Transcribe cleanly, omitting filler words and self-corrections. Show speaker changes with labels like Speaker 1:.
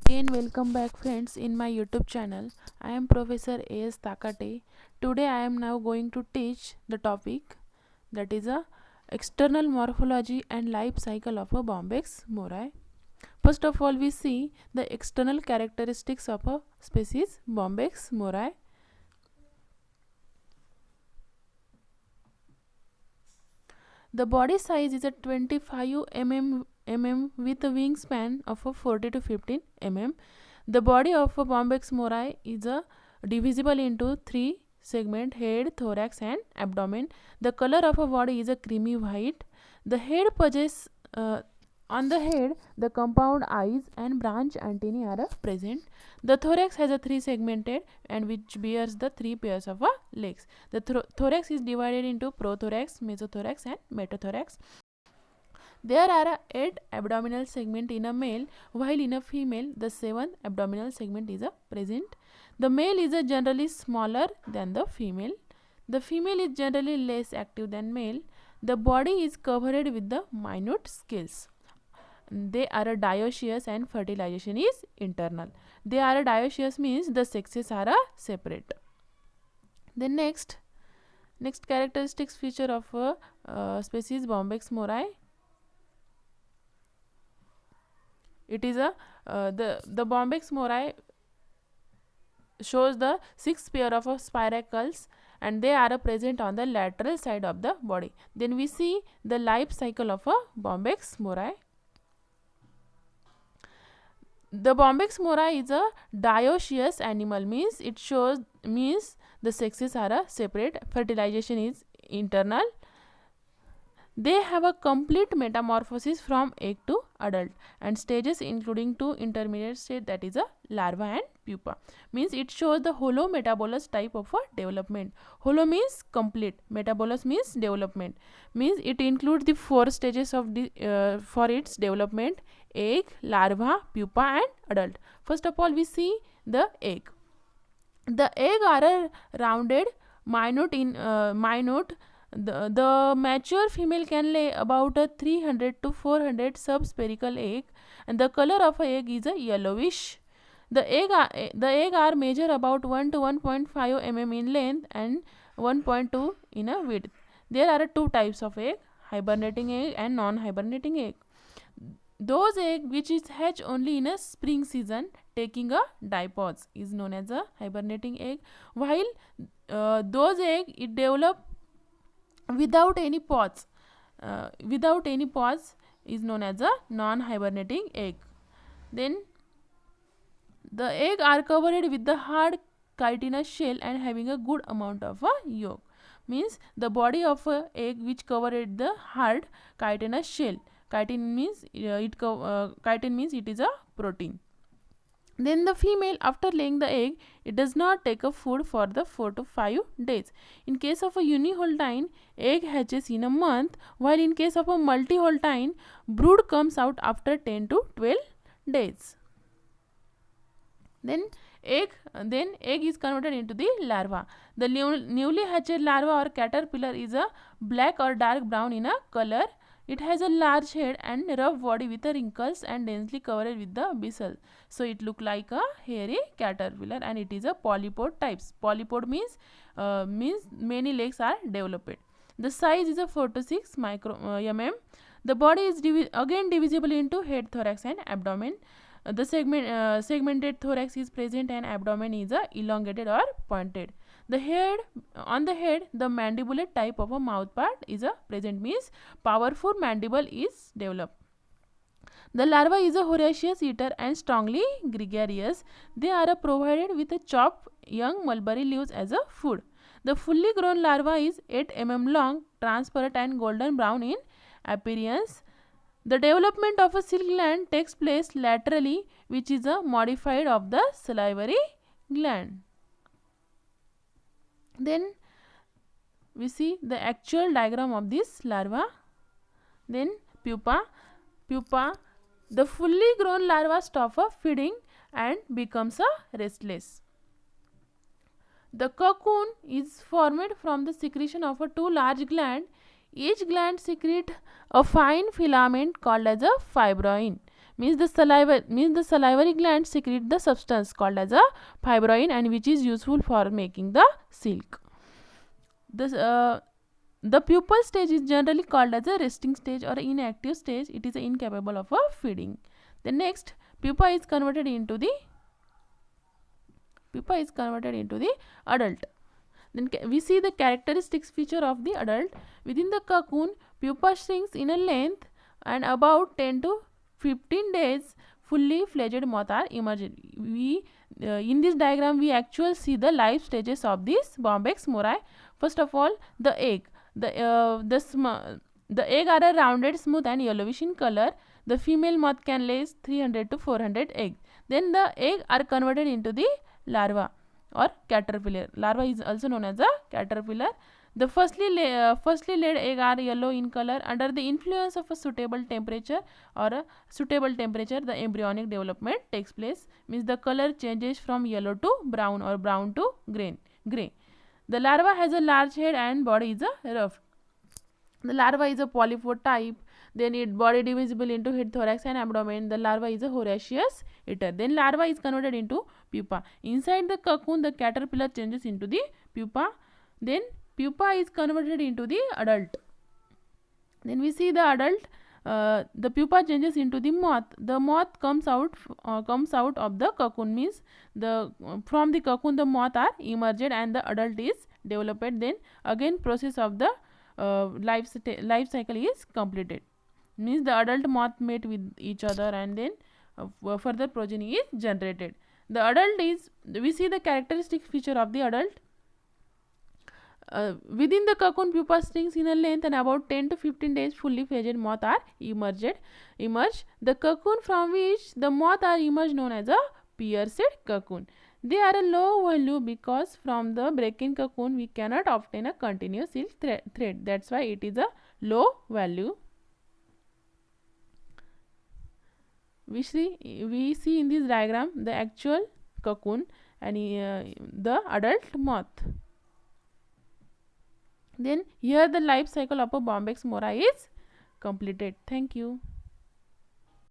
Speaker 1: Again, welcome back, friends, in my YouTube channel. I am Professor A.S. Takate. Today, I am now going to teach the topic that is a external morphology and life cycle of a Bombyx mori. First of all, we see the external characteristics of a species Bombyx mori. The body size is a 25 mm with a wingspan of a 40 to 15 mm. The body of a Bombyx mori is divisible into three segments: head, thorax, and abdomen. The color of a body is a creamy white. The head possesses on the head, the compound eyes and branch antennae are present. The thorax has a three segmented and which bears the three pairs of legs. The thorax is divided into prothorax, mesothorax, and metathorax. There are 8 abdominal segments in a male, while in a female, the 7th abdominal segment is present. The male is generally smaller than the female. The female is generally less active than male. The body is covered with the minute scales. They are dioecious and fertilization is internal. They are dioecious means the sexes are separate. Then next characteristics feature of species Bombyx mori. It is the Bombyx mori shows the 6 pair of spiracles and they are present on the lateral side of the body. Then we see the life cycle of a Bombyx mori. The Bombyx mori is a dioecious animal, means the sexes are separate. Fertilization is internal. They have a complete metamorphosis from egg to adult and stages including two intermediate stages, that is a larva and pupa. Means it shows the holometabolous type of a development. Holo means complete, metabolous means development. Means it includes the 4 stages of for its development: egg, larva, pupa and adult. First of all, we see the egg. The egg are rounded, minute. The mature female can lay about a 300 to 400 subspherical egg and the color of a egg is a yellowish. The egg are measure about 1 to 1.5 mm in length and 1.2 in a width. There are 2 types of egg: hibernating egg and non-hibernating egg. Those egg which is hatch only in a spring season taking a diapause is known as a hibernating egg, while those egg it develop without any pause is known as a non-hibernating egg. Then the egg are covered with the hard chitinous shell and having a good amount of a yolk. Means the body of a egg which covered the hard chitinous shell. Chitin means it is a protein. Then the female, after laying the egg, it does not take a food for the 4 to 5 days. In case of a uniholtine, egg hatches in a month, while in case of a multiholtine, brood comes out after 10 to 12 days. Then egg is converted into the larva. The newly hatched larva or caterpillar is a black or dark brown in a color. It has a large head and rough body with wrinkles and densely covered with the bristles. So it looks like a hairy caterpillar and it is a polypod types. Polypod means many legs are developed. The size is a 4 to 6 mm. The body is again divisible into head, thorax and abdomen. The segmented thorax is present and abdomen is elongated or pointed. The head, the mandibulate type of a mouth part is present, means powerful mandible is developed. The larva is a voracious eater and strongly gregarious. They are provided with a chopped young mulberry leaves as a food. The fully grown larva is 8 mm long, transparent and golden brown in appearance. The development of a silk gland takes place laterally, which is a modified of the salivary gland. Then we see the actual diagram of this larva. Then pupa. The fully grown larva stops feeding and becomes restless. The cocoon is formed from the secretion of 2 large glands. Each gland secretes a fine filament called as a fibroin. means the salivary gland secrete the substance called as a fibroin, and which is useful for making the silk. The pupal stage is generally called as a resting stage or inactive stage. It is incapable of feeding. The next, pupa is converted into the adult. Then we see the characteristics feature of the adult. Within the cocoon, pupa shrinks in a length, and about 10 to 15 days fully fledged moth are emerged. In this diagram we actually see the life stages of this Bombyx mori. First of all, the egg. The egg are a rounded, smooth and yellowish in color. The female moth can lay 300 to 400 eggs. Then the egg are converted into the larva or caterpillar. Larva is also known as a caterpillar. The firstly laid egg are yellow in color. Under the influence of a suitable temperature, the embryonic development takes place. Means the color changes from yellow to brown or brown to grey. The larva has a large head and body is a rough. The larva is a polypod type. Then its body divisible into head, thorax and abdomen. The larva is a voracious eater. Then larva is converted into pupa. Inside the cocoon, the caterpillar changes into the pupa. Then pupa is converted into the adult. Then we see the adult. The pupa changes into the moth. The moth comes out of the cocoon. Means from the cocoon the moth are emerged and the adult is developed. Then again process of the life cycle is completed. Means the adult moth mate with each other, and then further progeny is generated. The adult is, we see the characteristic feature of the adult. Within the cocoon, pupa shrinks in a length, and about 10 to 15 days fully fledged moth are emerge. The cocoon from which the moth are emerged known as a pierced cocoon. They are a low value because from the break-in cocoon we cannot obtain a continuous silk thread. That's why it is a low value. We see in this diagram the actual cocoon and the adult moth. Then here the life cycle of a Bombyx mori is completed. Thank you.